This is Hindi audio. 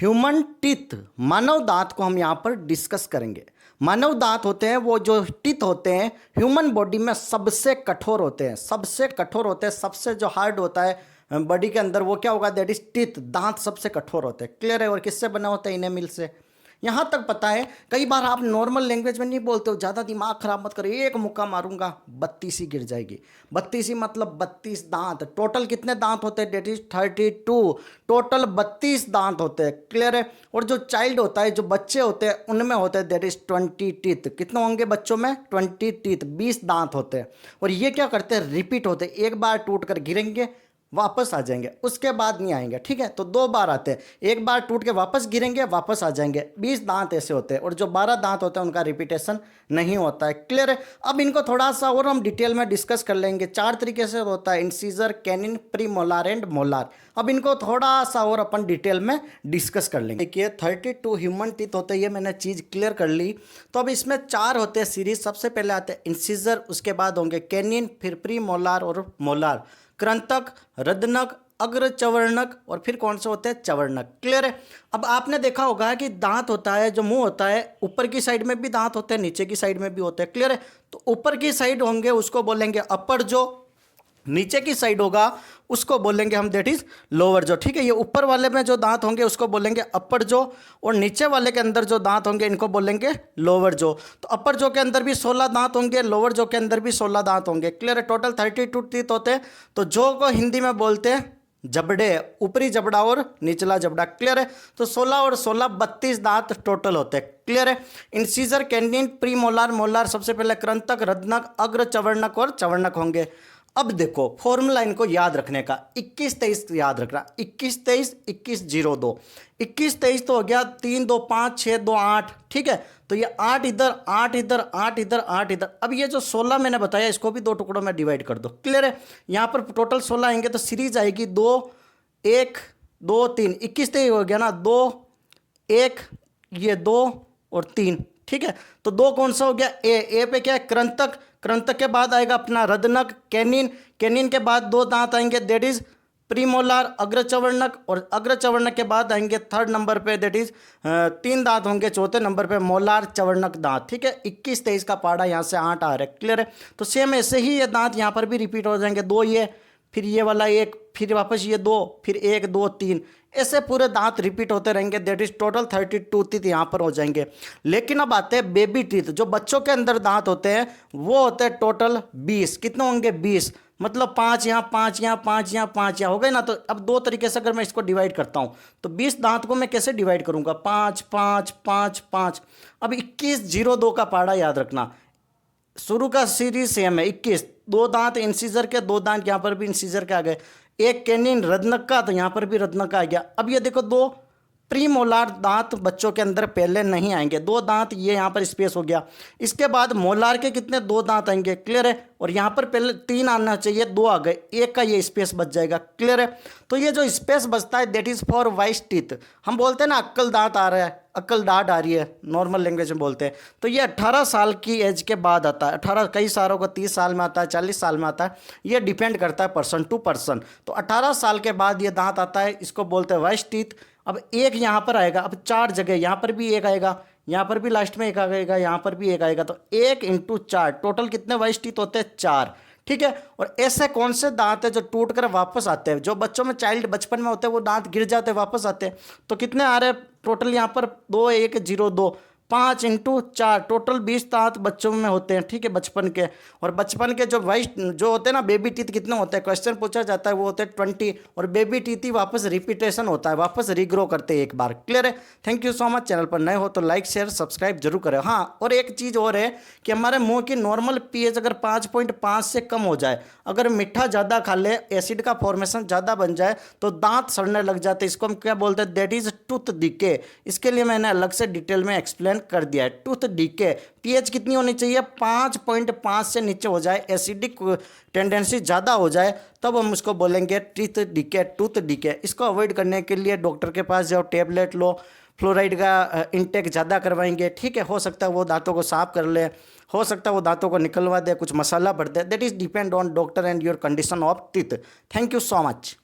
ह्यूमन टीथ, मानव दांत को हम यहाँ पर डिस्कस करेंगे। मानव दांत होते हैं वो जो टीथ होते हैं ह्यूमन बॉडी में सबसे कठोर होते हैं, सबसे कठोर होते हैं, सबसे जो हार्ड होता है बॉडी के अंदर वो क्या होगा, दैट इज टीथ। दांत सबसे कठोर होते हैं, क्लियर है। और किससे बना होता है, इनेमिल से। यहाँ तक पता है, कई बार आप नॉर्मल लैंग्वेज में नहीं बोलते हो, ज़्यादा दिमाग खराब मत करो, एक मुक्का मारूंगा 32 ही गिर जाएगी। 32 ही मतलब 32 दांत। टोटल कितने दांत होते हैं, डेट इज 32। टोटल 32 दांत होते हैं, क्लियर है। और जो चाइल्ड होता है, जो बच्चे होते हैं, उनमें होते हैं दैट इज 20 टीथ। कितने होंगे बच्चों में, 20 टीथ, 20 दांत होते हैं। और ये क्या करते हैं, रिपीट होते हैं। एक बार टूट कर गिरेंगे, वापस आ जाएंगे, उसके बाद नहीं आएंगे, ठीक है। तो 2 बार आते हैं, एक बार टूट के वापस गिरेंगे, वापस आ जाएंगे। 20 दांत ऐसे होते हैं। और जो 12 दांत होते हैं उनका रिपीटेशन नहीं होता है, क्लियर है। अब इनको थोड़ा सा और हम डिटेल में डिस्कस कर लेंगे। 4 तरीके से होता है, incisor, canine, premolar and molar. अब इनको थोड़ा सा और अपन डिटेल में डिस्कस कर लेंगे। देखिए 32 ह्यूमन टीथ होते हैं, ये मैंने चीज़ क्लियर कर ली। तो अब इसमें 4 होते हैं सीरीज। सबसे पहले आते हैं इंसीजर, उसके बाद होंगे कैनिन, फिर प्री मोलार और मोलार, कृंतक, रदनक, अग्र चवर्णक और फिर कौन से होते हैं, चवर्णक, क्लियर है। अब आपने देखा होगा कि दांत होता है, जो मुंह होता है, ऊपर की साइड में भी दांत होते हैं, नीचे की साइड में भी होते हैं, क्लियर है। तो ऊपर की साइड होंगे उसको बोलेंगे अपर जो, नीचे की साइड होगा उसको बोलेंगे हम दैट इज लोअर जो, ठीक है। ये ऊपर वाले में जो दांत होंगे उसको बोलेंगे अपर जो, और नीचे वाले के अंदर जो दांत होंगे इनको बोलेंगे लोअर जो। तो अपर जो के अंदर भी 16 दांत होंगे, लोअर जो के अंदर भी 16 दांत होंगे, क्लियर है। टोटल 32 टीथ होते हैं। तो जो को हिंदी में बोलते हैं जबड़े, ऊपरी जबड़ा और निचला जबड़ा, क्लियर है। तो 16 और 16 32 दांत टोटल होते हैं, क्लियर है। Incisor, canine, premolar, molar, सबसे पहले कृंतक, रदनक, अग्र चवर्णक और चवर्णक होंगे। अब देखो फॉर्मूला इनको याद रखने का, 21-23 याद रखना, 21-23, 21-02, 21-23 तो हो गया 3 2 5 6 2 8, ठीक है। तो ये 8 इधर, 8 इधर, 8 इधर, 8 इधर। अब ये जो 16 मैंने बताया इसको भी 2 टुकड़ों में डिवाइड कर दो, क्लियर है। यहाँ पर टोटल 16 आएंगे तो सीरीज आएगी 2 1 2 3, 21-23 हो गया ना, 2 1, ये 2 और 3, ठीक है। तो 2 कौन सा हो गया, ए पे क्या है, कृंतक, कृंतक के बाद आएगा अपना रदनक, कैनिन, कैनिन के बाद 2 दांत आएंगे दैट इज प्रीमोलार, अग्रचवर्णक, और अग्रचवर्णक के बाद आएंगे 3rd नंबर पे दैट इज 3 दांत होंगे, 4थे नंबर पे मोलार चवर्णक दांत, ठीक है। 21-23 का पाड़ा यहाँ से 8 आ रहा है, क्लियर है। तो सेम ऐसे ही ये दांत यहाँ पर भी रिपीट हो जाएंगे, 2 ये, फिर ये वाला 1, फिर वापस ये 2, फिर 1 2 3, ऐसे पूरे दांत रिपीट होते रहेंगे। दैट इज टोटल 32 टीथ यहाँ पर हो जाएंगे। लेकिन अब आते हैं बेबी टीथ, जो बच्चों के अंदर दांत होते हैं वो होते हैं टोटल 20। कितने होंगे, 20, मतलब 5 यहाँ, 5 यहाँ, 5 यहाँ, 5 यहाँ हो गए ना। तो अब 2 तरीके से अगर मैं इसको डिवाइड करता हूँ तो 20 दांत को मैं कैसे डिवाइड करूँगा, 5 5 5 5। अब 21-02 का पाड़ा याद रखना, शुरू का सीरीज सेम है, 21, 2 दांत इंसीजर के, 2 दांत यहाँ पर भी इंसीजर के आ गए, 1 कैनिन रदनक का, तो यहाँ पर भी रदनक का आ गया। अब ये देखो 2 प्रीमोलार दांत बच्चों के अंदर पहले नहीं आएंगे, 2 दांत ये यहाँ पर स्पेस हो गया। इसके बाद मोलार के कितने, 2 दांत आएंगे, क्लियर है। और यहाँ पर पहले 3 आना चाहिए, 2 आ गए, 1 का ये स्पेस बच जाएगा, क्लियर है। तो ये जो स्पेस बचता है that is for vice teeth. हम बोलते हैं ना अक्कल दांत आ रहा है, अक्कल डांट आ रही है, नॉर्मल लैंग्वेज में बोलते हैं। तो ये 18 साल की एज के बाद आता है, 18, कई सारों को 30 साल में आता है, 40 साल में आता है, ये डिपेंड करता है पर्सन टू पर्सन। तो 18 साल के बाद ये दांत आता है, इसको बोलते हैं वाइस टीथ। अब 1 यहाँ पर आएगा, अब 4 जगह, यहाँ पर भी 1 आएगा, यहाँ पर भी लास्ट में 1 आएगा, यहाँ पर भी 1 आएगा। तो 1 × 4 टोटल कितने वाइस टीथ होते हैं, 4, ठीक है। और ऐसे कौन से दांत है जो टूट कर वापस आते हैं, जो बच्चों में चाइल्ड बचपन में होते हैं वो दांत गिर जाते हैं, वापस आते हैं। तो कितने आ रहे हैं टोटल यहाँ पर, 2 1 0 2, 5 × 4, टोटल 20 दांत बच्चों में होते हैं, ठीक है, बचपन के। और बचपन के जो वाइस जो होते हैं ना बेबी टीथ कितने होते हैं, क्वेश्चन पूछा जाता है, वो होते हैं 20। और बेबी टीथ ही वापस रिपीटेशन होता है, वापस रीग्रो करते हैं एक बार, क्लियर है। Thank you so much. Channel पर नए हो तो लाइक शेयर सब्सक्राइब जरूर करें। हाँ, और एक चीज़ और है कि हमारे मुंह की नॉर्मल पीएच अगर 5.5 से कम हो जाए, अगर मीठा ज़्यादा खा ले, एसिड का फॉर्मेशन ज़्यादा बन जाए तो दांत सड़ने लग जाते हैं। इसको हम क्या बोलते हैं, दैट इज टूथ डीके। इसके लिए मैंने अलग से डिटेल में एक्सप्लेन कर दिया है। टूथ डीके पीएच कितनी होनी चाहिए, 5.5 से नीचे हो जाए, एसिडिक टेंडेंसी ज़्यादा हो जाए, तब हम उसको बोलेंगे टीथ डीके, टूथ डीके। इसको अवॉइड करने के लिए डॉक्टर के पास जाओ, टेबलेट लो, फ्लोराइड का इंटेक ज़्यादा करवाएंगे, ठीक है। हो सकता है वो दांतों को साफ कर ले, हो सकता है वो दांतों को निकलवा दे, कुछ मसाला भर दे। That is depend on doctor and your condition of teeth. Thank you so much.